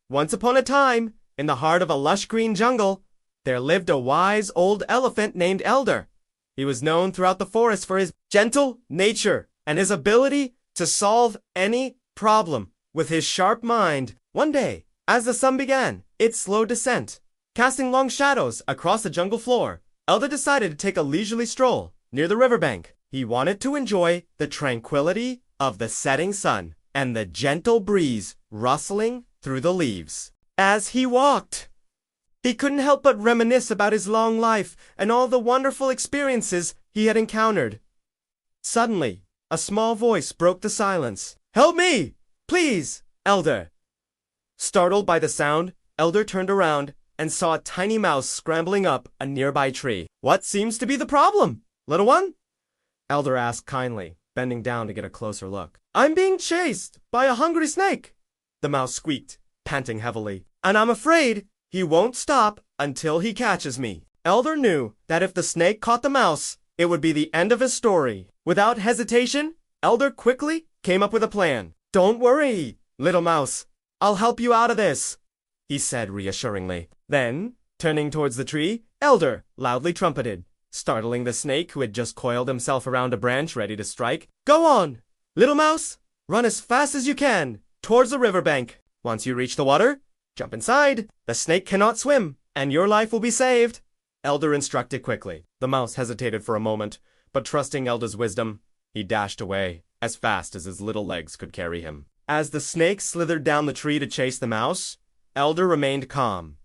Once upon a time, in the heart of a lush green jungle, there lived a wise old elephant named Elder. He was known throughout the forest for his gentle nature and his ability to solve any problem with his sharp mind. One day, as the sun began its slow descent, casting long shadows across the jungle floor, Elder decided to take a leisurely stroll near the riverbank. He wanted to enjoy the tranquility of the setting sun and the gentle breeze rustling through the leaves. As he walked, he couldn't help but reminisce about his long life and all the wonderful experiences he had encountered. Suddenly, a small voice broke the silence. "Help me! Please, Elder!" Startled by the sound, Elder turned around and saw a tiny mouse scrambling up a nearby tree. "What seems to be the problem, little one?" Elder asked kindly, bending down to get a closer look. "I'm being chased by a hungry snake," the mouse squeaked, panting heavily. "And I'm afraid he won't stop until he catches me." Elder knew that if the snake caught the mouse, it would be the end of his story. Without hesitation, Elder quickly came up with a plan. "Don't worry, little mouse. I'll help you out of this," he said reassuringly. Then, turning towards the tree, Elder loudly trumpeted, startling the snake who had just coiled himself around a branch ready to strike. "Go on, little mouse. Run as fast as you can towards the riverbank. Once you reach the water, jump inside. The snake cannot swim, and your life will be saved," Elder instructed quickly. The mouse hesitated for a moment, but trusting Elder's wisdom, he dashed away as fast as his little legs could carry him. As the snake slithered down the tree to chase the mouse, Elder remained calm.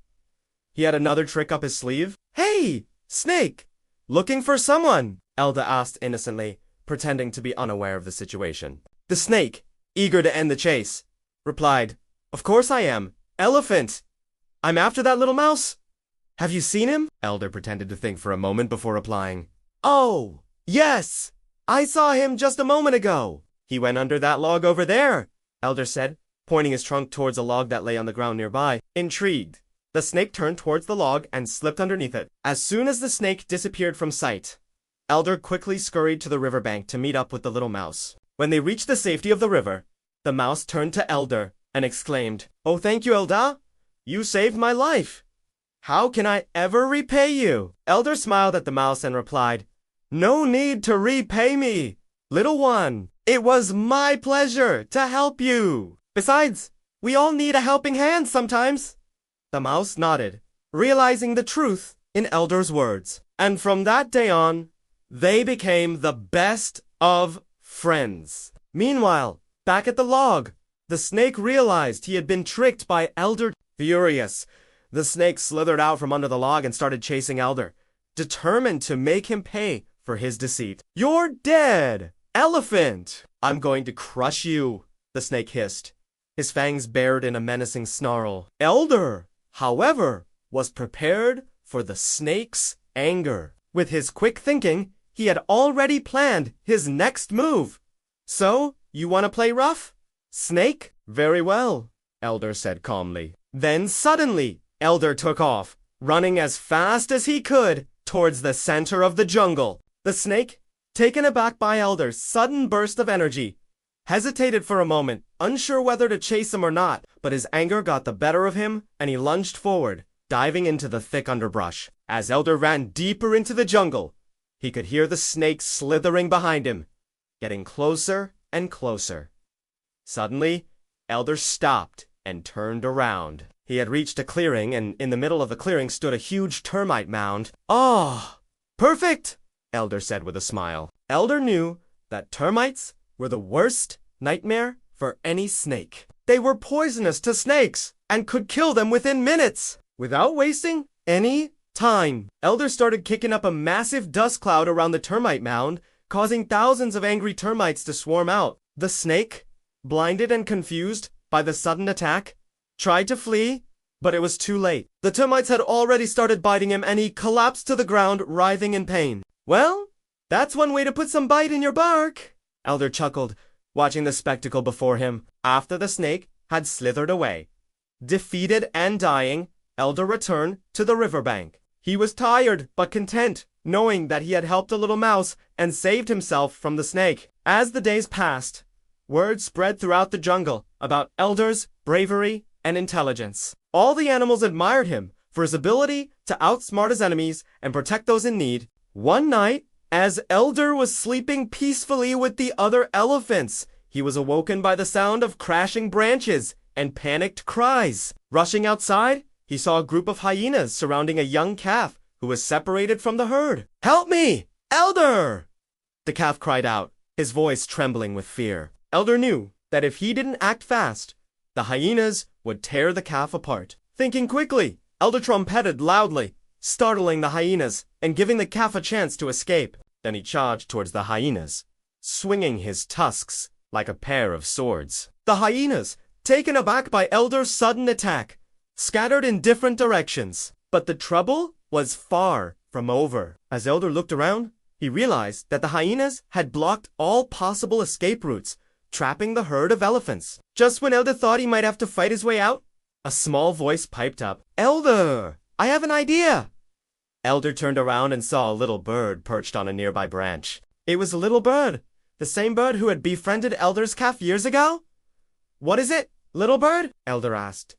He had another trick up his sleeve. "Hey, snake! Looking for someone?" Elder asked innocently, pretending to be unaware of the situation. The snake, eager to end the chase, replied, "Of course I am. Elephant! I'm after that little mouse. Have you seen him?" Elder pretended to think for a moment before replying. "Oh, yes! I saw him just a moment ago. He went under that log over there," Elder said, pointing his trunk towards a log that lay on the ground nearby. Intrigued, the snake turned towards the log and slipped underneath it. As soon as the snake disappeared from sight, Elder quickly scurried to the riverbank to meet up with the little mouse. When they reached the safety of the river, the mouse turned to Elder and exclaimed, "Oh, thank you, Elder. You saved my life. How can I ever repay you?" Elder smiled at the mouse and replied, "No need to repay me, little one. It was my pleasure to help you. Besides, we all need a helping hand sometimes." The mouse nodded, realizing the truth in Elder's words. And from that day on, they became the best of friends. Meanwhile, back at the log, the snake realized he had been tricked by Elder. Furious, the snake slithered out from under the log and started chasing Elder, determined to make him pay for his deceit. "You're dead, elephant! I'm going to crush you," the snake hissed, his fangs bared in a menacing snarl. Elder, however, was prepared for the snake's anger. With his quick thinking, he had already planned his next move. "So, you want to play rough, snake? Very well," Elder said calmly. Then suddenly, Elder took off, running as fast as he could towards the center of the jungle. The snake, taken aback by Elder's sudden burst of energy, hesitated for a moment, unsure whether to chase him or not, but his anger got the better of him, and he lunged forward, diving into the thick underbrush. As Elder ran deeper into the jungle, he could hear the snake slithering behind him, getting closer and closer. Suddenly, Elder stopped and turned around. He had reached a clearing, and in the middle of the clearing stood a huge termite mound. "Ah, perfect!" Elder said with a smile. Elder knew that termites were the worst nightmare for any snake. They were poisonous to snakes and could kill them within minutes. Without wasting any time, Elder started kicking up a massive dust cloud around the termite mound, causing thousands of angry termites to swarm out. The snake, blinded and confused by the sudden attack, tried to flee, but it was too late. The termites had already started biting him, and he collapsed to the ground, writhing in pain. "Well, that's one way to put some bite in your bark," Elder chuckled, watching the spectacle before him. After the snake had slithered away, defeated and dying, Elder returned to the riverbank. He was tired but content, knowing that he had helped a little mouse and saved himself from the snake. As the days passed, word spread throughout the jungle about Elder's bravery and intelligence. All the animals admired him for his ability to outsmart his enemies and protect those in need. One night, as Elder was sleeping peacefully with the other elephants, he was awoken by the sound of crashing branches and panicked cries. Rushing outside, he saw a group of hyenas surrounding a young calf who was separated from the herd. "Help me, Elder!" the calf cried out, his voice trembling with fear. Elder knew that if he didn't act fast, the hyenas would tear the calf apart. Thinking quickly, Elder trumpeted loudly, startling the hyenas and giving the calf a chance to escape. Then he charged towards the hyenas, swinging his tusks like a pair of swords. The hyenas, taken aback by Elder's sudden attack, scattered in different directions. But the trouble was far from over. As Elder looked around, he realized that the hyenas had blocked all possible escape routes, trapping the herd of elephants. Just when Elder thought he might have to fight his way out, a small voice piped up, "Elder, I have an idea." Elder turned around and saw a little bird perched on a nearby branch. It was a little bird, the same bird who had befriended Elder's calf years ago. "What is it, little bird?" Elder asked,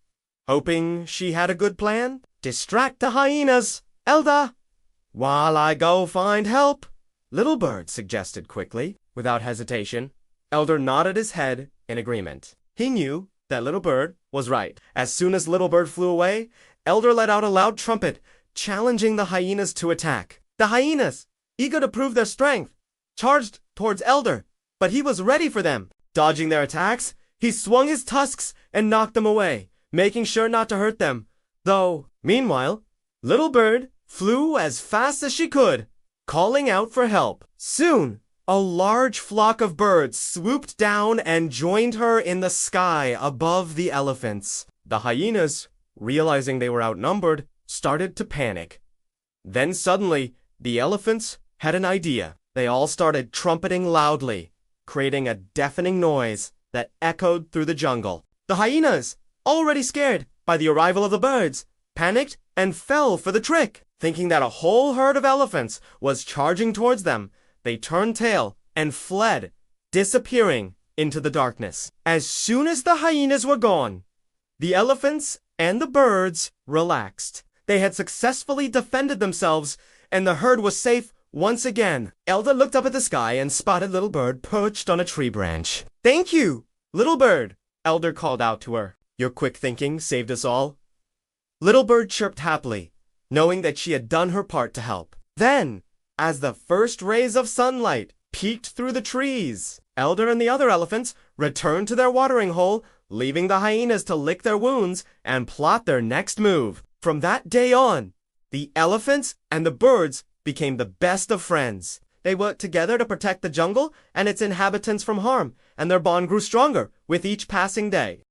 hoping she had a good plan. "Distract the hyenas, Elder, while I go find help," Little Bird suggested quickly. Without hesitation, Elder nodded his head in agreement. He knew that Little Bird was right. As soon as Little Bird flew away, Elder let out a loud trumpet, challenging the hyenas to attack. The hyenas, eager to prove their strength, charged towards Elder, but he was ready for them. Dodging their attacks, he swung his tusks and knocked them away, making sure not to hurt them. Though, meanwhile, Little Bird flew as fast as she could, calling out for help. Soon, a large flock of birds swooped down and joined her in the sky above the elephants. The hyenas, realizing they were outnumbered, started to panic. Then suddenly, the elephants had an idea. They all started trumpeting loudly, creating a deafening noise that echoed through the jungle. The hyenas, already scared by the arrival of the birds, panicked and fell for the trick. Thinking that a whole herd of elephants was charging towards them, they turned tail and fled, disappearing into the darkness. As soon as the hyenas were gone, the elephants and the birds relaxed. They had successfully defended themselves, and the herd was safe once again. Elder looked up at the sky and spotted Little Bird perched on a tree branch. "Thank you, Little Bird," Elder called out to her. "Your quick thinking saved us all." Little Bird chirped happily, knowing that she had done her part to help. Then, as the first rays of sunlight peeked through the trees, Elder and the other elephants returned to their watering hole, leaving the hyenas to lick their wounds and plot their next move. From that day on, the elephants and the birds became the best of friends. They worked together to protect the jungle and its inhabitants from harm, and their bond grew stronger with each passing day.